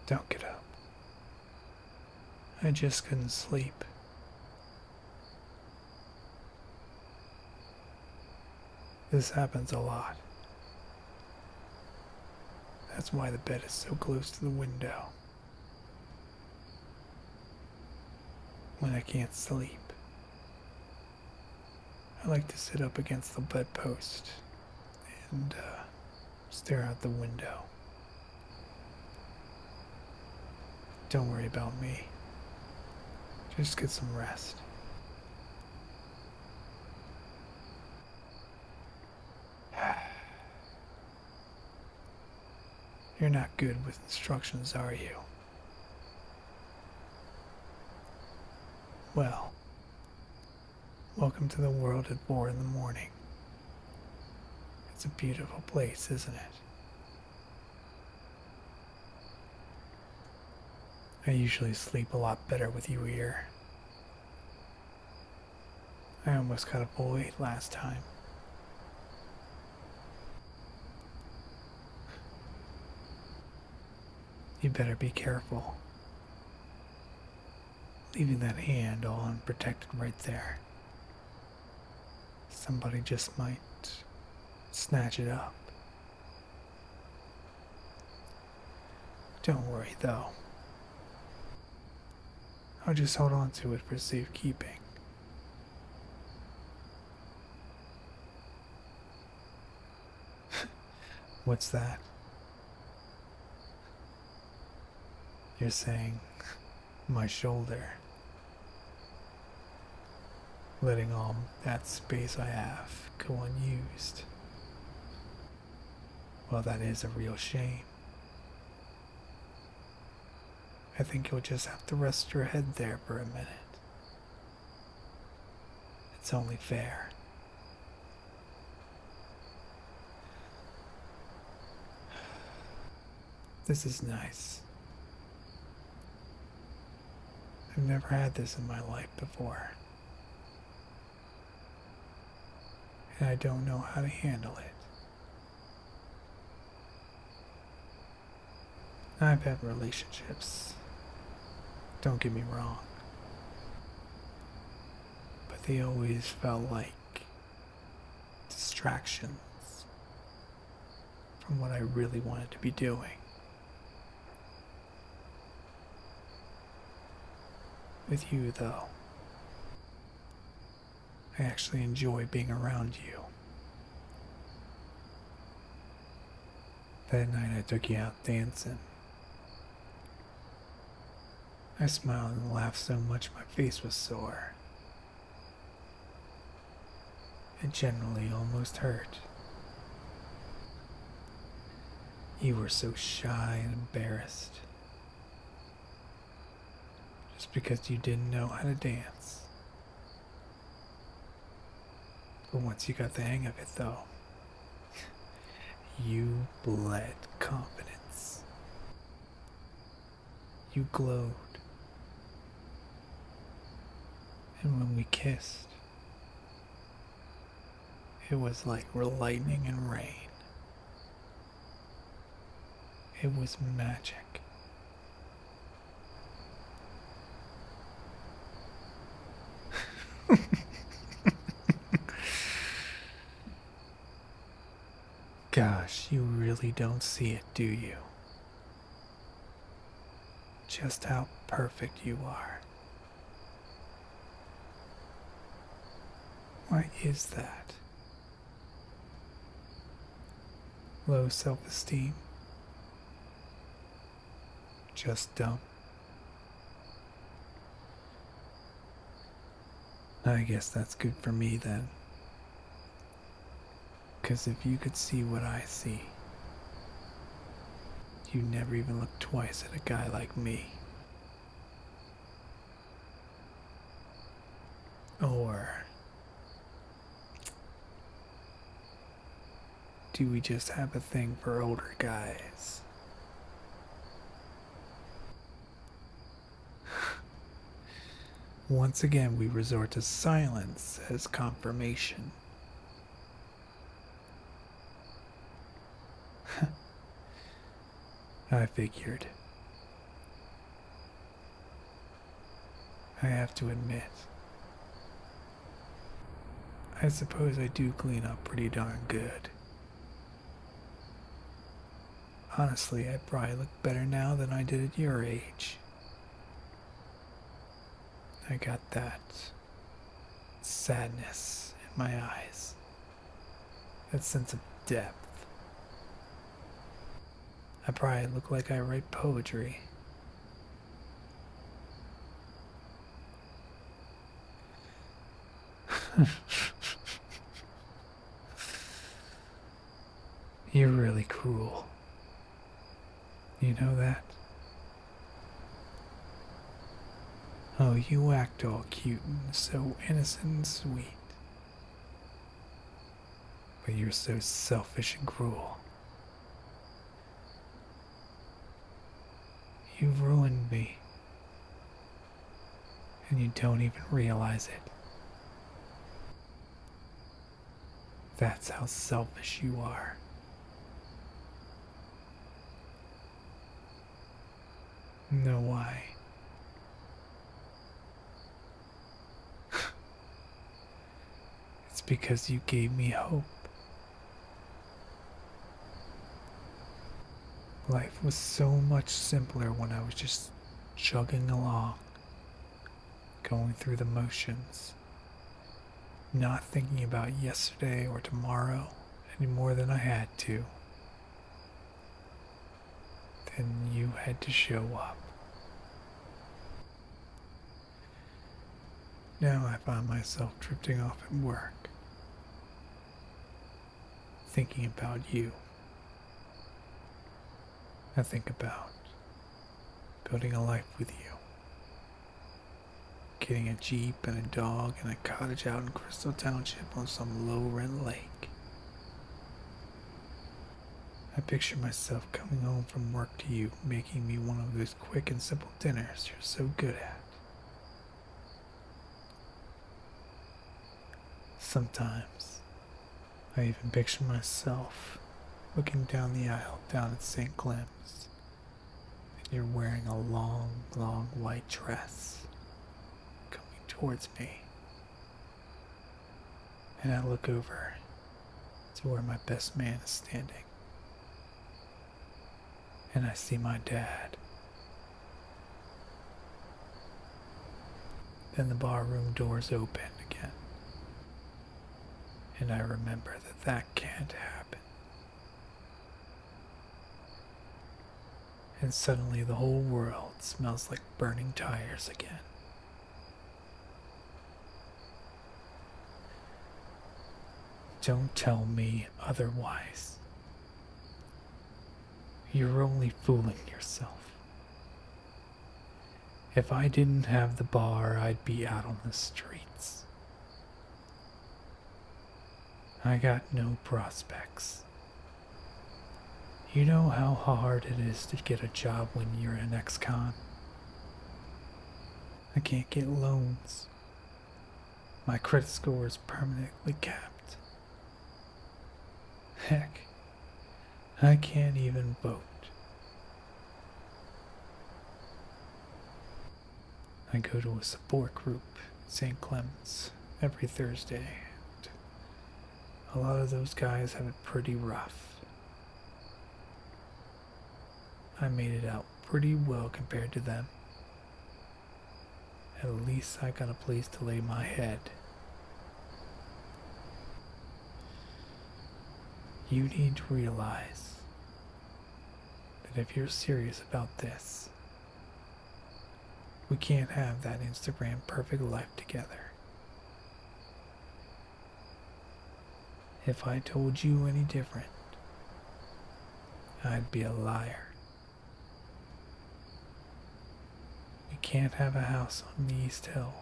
Don't get up. I just couldn't sleep. This happens a lot. That's why the bed is so close to the window. When I can't sleep, I like to sit up against the bedpost and stare out the window. Don't worry about me. Just get some rest. You're not good with instructions, are you? Well, welcome to the world at 4 in the morning. It's a beautiful place, isn't it? I usually sleep a lot better with you here. I almost got a full 8 last time. You better be careful. Leaving that hand all unprotected right there. Somebody just might snatch it up. Don't worry though. I'll just hold on to it for safekeeping. What's that? You're saying my shoulder. Letting all that space I have go unused. Well, that is a real shame. I think you'll just have to rest your head there for a minute. It's only fair. This is nice. I've never had this in my life before. And I don't know how to handle it. I've had relationships, don't get me wrong, but they always felt like distractions from what I really wanted to be doing. With you, though, I actually enjoy being around you. That night I took you out dancing. I smiled and laughed so much my face was sore. It generally almost hurt. You were so shy and embarrassed. Just because you didn't know how to dance. But once you got the hang of it, though, you bled confidence. You glowed. And when we kissed, it was like lightning and rain. It was magic. Gosh, you really don't see it, do you? Just how perfect you are. Why is that? Low self-esteem? Just dumb? I guess that's good for me then. 'Cause if you could see what I see, you'd never even look twice at a guy like me. Or do we just have a thing for older guys? Once again, we resort to silence as confirmation. I figured. I have to admit, I suppose I do clean up pretty darn good. Honestly, I probably look better now than I did at your age. I got that sadness in my eyes, that sense of depth. I probably look like I write poetry. You're really cruel. You know that? Oh, you act all cute and so innocent and sweet. But you're so selfish and cruel. You've ruined me. And you don't even realize it. That's how selfish you are. Know why? It's because you gave me hope. Life was so much simpler when I was just chugging along, going through the motions, not thinking about yesterday or tomorrow any more than I had to. Then you had to show up. Now I find myself drifting off at work, thinking about you. I think about building a life with you, getting a Jeep and a dog and a cottage out in Crystal Township on some low-rent lake. I picture myself coming home from work to you, making me one of those quick and simple dinners you're so good at. Sometimes, I even picture myself looking down the aisle down at St. Clem's, and you're wearing a long, long white dress coming towards me. And I look over to where my best man is standing, and I see my dad. Then the barroom doors open again, and I remember that that can't happen. And suddenly the whole world smells like burning tires again. Don't tell me otherwise. You're only fooling yourself. If I didn't have the bar, I'd be out on the streets. I got no prospects. You know how hard it is to get a job when you're an ex-con? I can't get loans. My credit score is permanently capped. Heck, I can't even vote. I go to a support group in St. Clements every Thursday, and a lot of those guys have it pretty rough. I made it out pretty well compared to them. At least I got a place to lay my head. You need to realize that if you're serious about this, we can't have that Instagram perfect life together. If I told you any different, I'd be a liar. We can't have a house on the East Hill.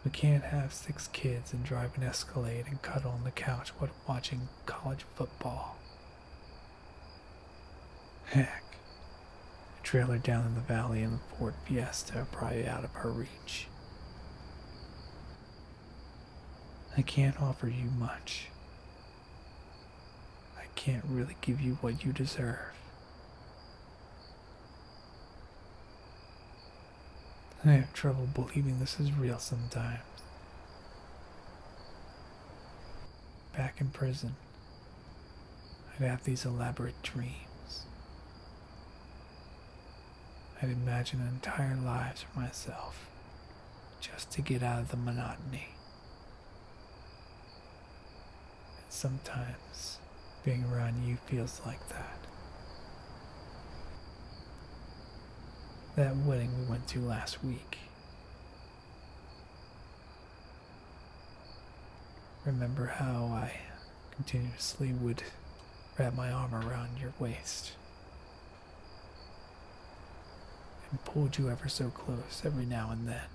We can't have 6 kids and drive an Escalade and cuddle on the couch while watching college football. Heck, a trailer down in the valley and the Ford Fiesta are probably out of our reach. I can't offer you much. I can't really give you what you deserve. I have trouble believing this is real sometimes. Back in prison, I'd have these elaborate dreams. I'd imagine entire lives for myself just to get out of the monotony. And sometimes being around you feels like that. That wedding we went to last week. Remember how I continuously would wrap my arm around your waist and pulled you ever so close every now and then?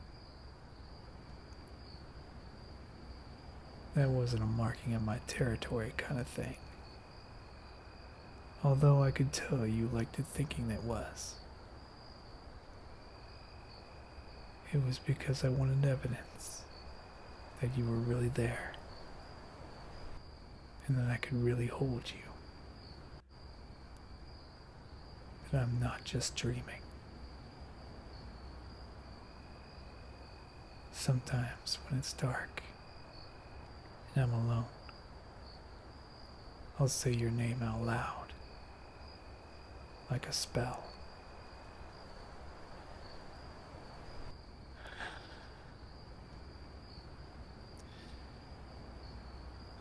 That wasn't a marking of my territory kind of thing. Although I could tell you liked it thinking it was. It was because I wanted evidence that you were really there and that I could really hold you. That I'm not just dreaming. Sometimes when it's dark and I'm alone, I'll say your name out loud, like a spell.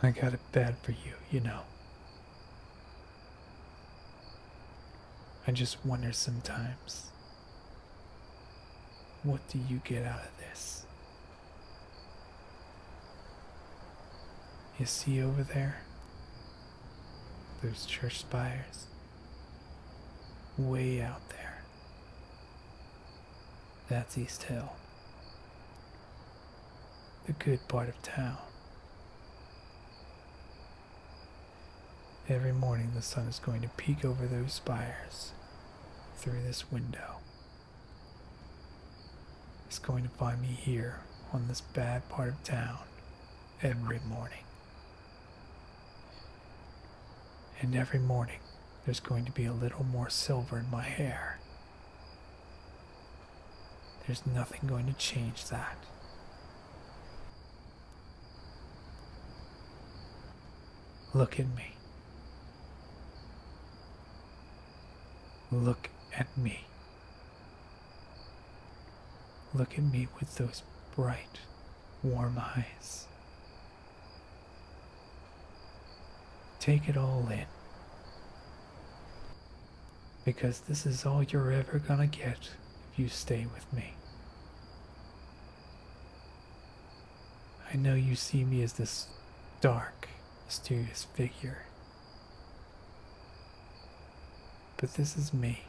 I got it bad for you, you know. I just wonder sometimes, what do you get out of this? You see over there? Those church spires? Way out there. That's East Hill. The good part of town. Every morning the sun is going to peek over those spires through this window. It's going to find me here on this bad part of town every morning. And every morning there's going to be a little more silver in my hair. There's nothing going to change that. Look at me. Look at me. Look at me with those bright, warm eyes. Take it all in. Because this is all you're ever gonna get if you stay with me. I know you see me as this dark, mysterious figure. But this is me.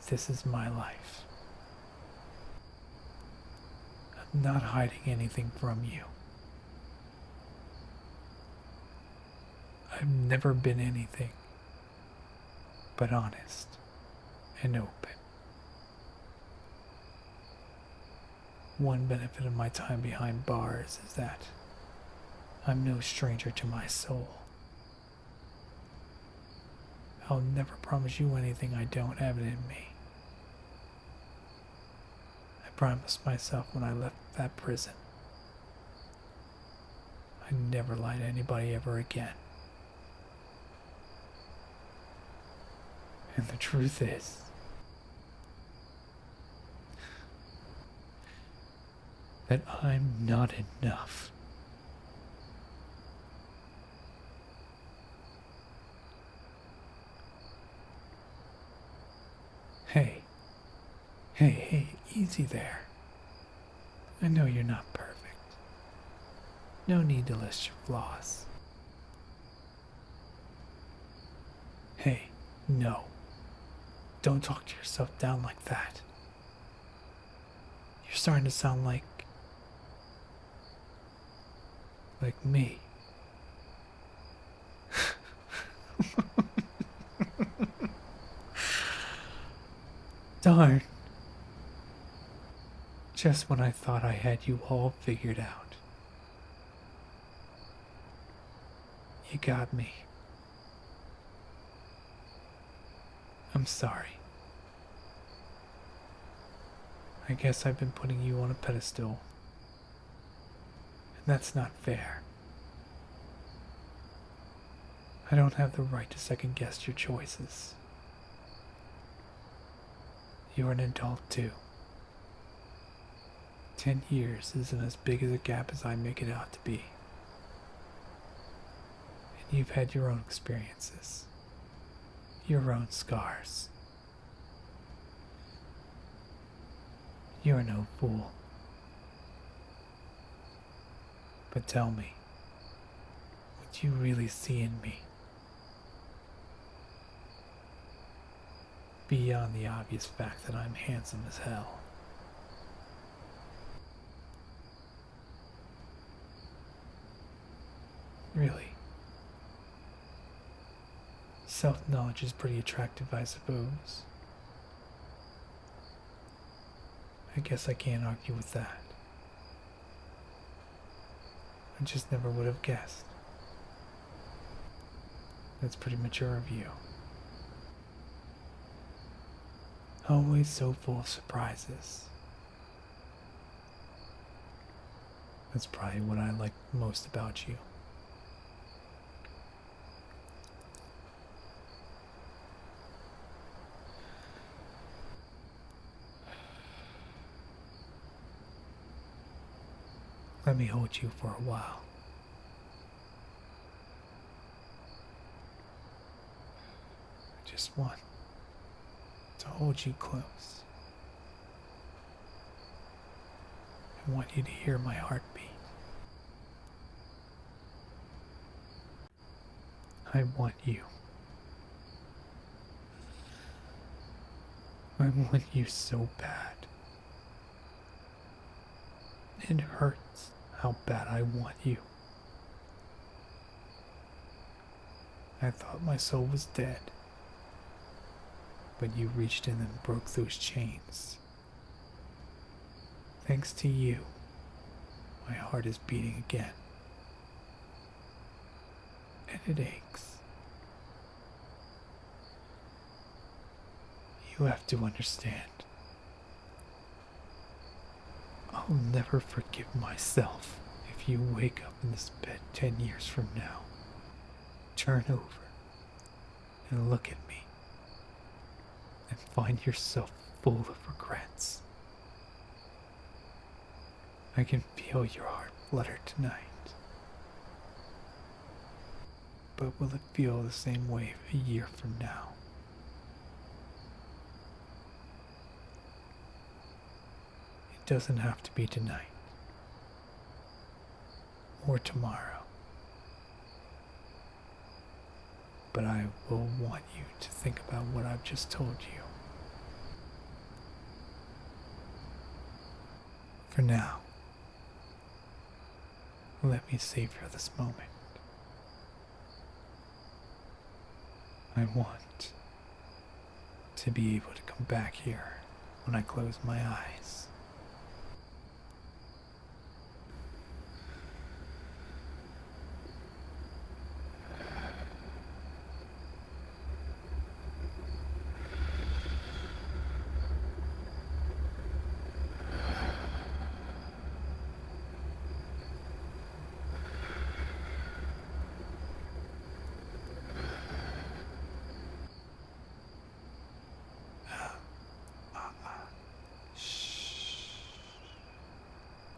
This is my life. I'm not hiding anything from you. I've never been anything but honest and open. One benefit of my time behind bars is that I'm no stranger to my soul. I'll never promise you anything I don't have it in me. I promised myself when I left that prison I'd never lie to anybody ever again. And the truth is, that I'm not enough. Hey, easy there. I know you're not perfect. No need to list your flaws. Hey, no. Don't talk to yourself down like that. You're starting to sound like me. Darn. Just when I thought I had you all figured out. You got me. I'm sorry. I guess I've been putting you on a pedestal, and that's not fair. I don't have the right to second guess your choices. You're an adult too. 10 years isn't as big as a gap as I make it out to be. And you've had your own experiences, your own scars. You're no fool. But tell me, what you really see in me? Beyond the obvious fact that I'm handsome as hell. Really. Self-knowledge is pretty attractive, I suppose. I guess I can't argue with that. I just never would have guessed. That's pretty mature of you. Always so full of surprises. That's probably what I like most about you. Let me hold you for a while. I just want to hold you close. I want you to hear my heartbeat. I want you. I want you so bad. It hurts how bad I want you. I thought my soul was dead. But you reached in and broke those chains. Thanks to you, my heart is beating again. And it aches. You have to understand. I'll never forgive myself if you wake up in this bed 10 years from now. Turn over and look at me and find yourself full of regrets. I can feel your heart flutter tonight. But will it feel the same way a year from now? It doesn't have to be tonight or tomorrow. But I will want you to think about what I've just told you. For now, let me savor this moment. I want to be able to come back here when I close my eyes.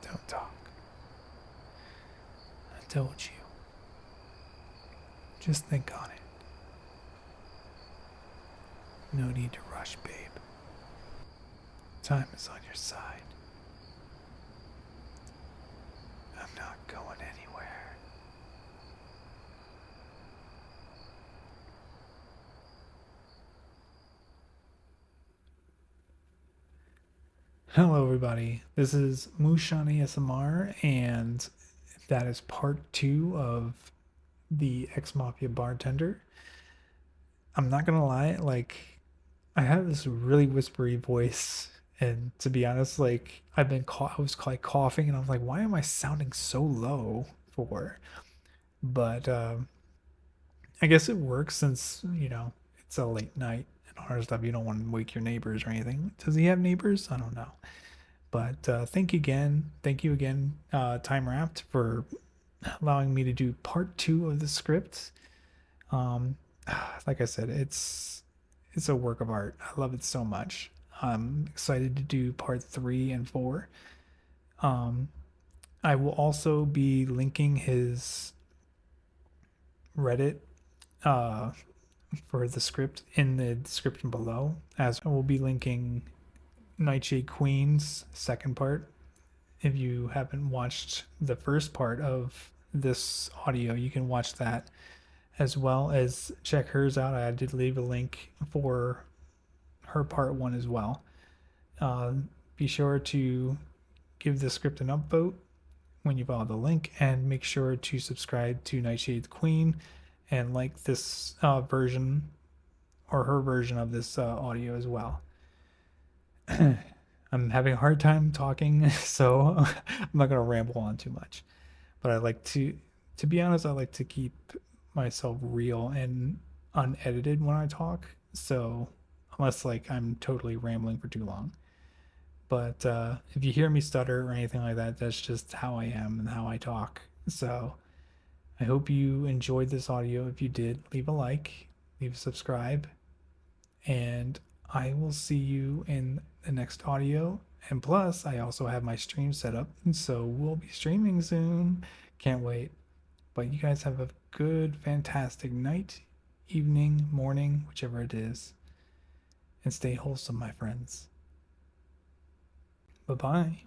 Don't talk. I told you. Just think on it. No need to rush, babe. Time is on your side. I'm not going anywhere. Hello, everybody. This is Mushan ASMR, and that is part 2 of the Ex-Mafia Bartender. I'm not gonna lie, like, I have this really whispery voice, and to be honest, like, I was like coughing, and I was like, why am I sounding so low for? But I guess it works since, it's a late night and all that stuff. You don't want to wake your neighbors or anything. Does he have neighbors? I don't know. But thank you again, TimeRaft, for allowing me to do part 2 of the script. Um, like I said, it's a work of art. I love it so much. I'm excited to do part 3 and 4. Um, I will also be linking his Reddit uh, for the script in the description below, as I will be linking Nightshade Queen's second part. If you haven't watched the first part of this audio, you can watch that as well as check hers out. I did leave a link for her part 1 as well. Be sure to give the script an upvote when you follow the link, and make sure to subscribe to Nightshade Queen and like this version or her version of this audio as well. I'm having a hard time talking, so I'm not gonna ramble on too much. But I like to be honest, I like to keep myself real and unedited when I talk. So unless like I'm totally rambling for too long. But if you hear me stutter or anything like that, that's just how I am and how I talk. So I hope you enjoyed this audio. If you did, leave a like, leave a subscribe, and I will see you in the next audio. And plus, I also have my stream set up, so we'll be streaming soon. Can't wait. But you guys have a good, fantastic night, evening, morning, whichever it is. And stay wholesome, my friends. Bye bye.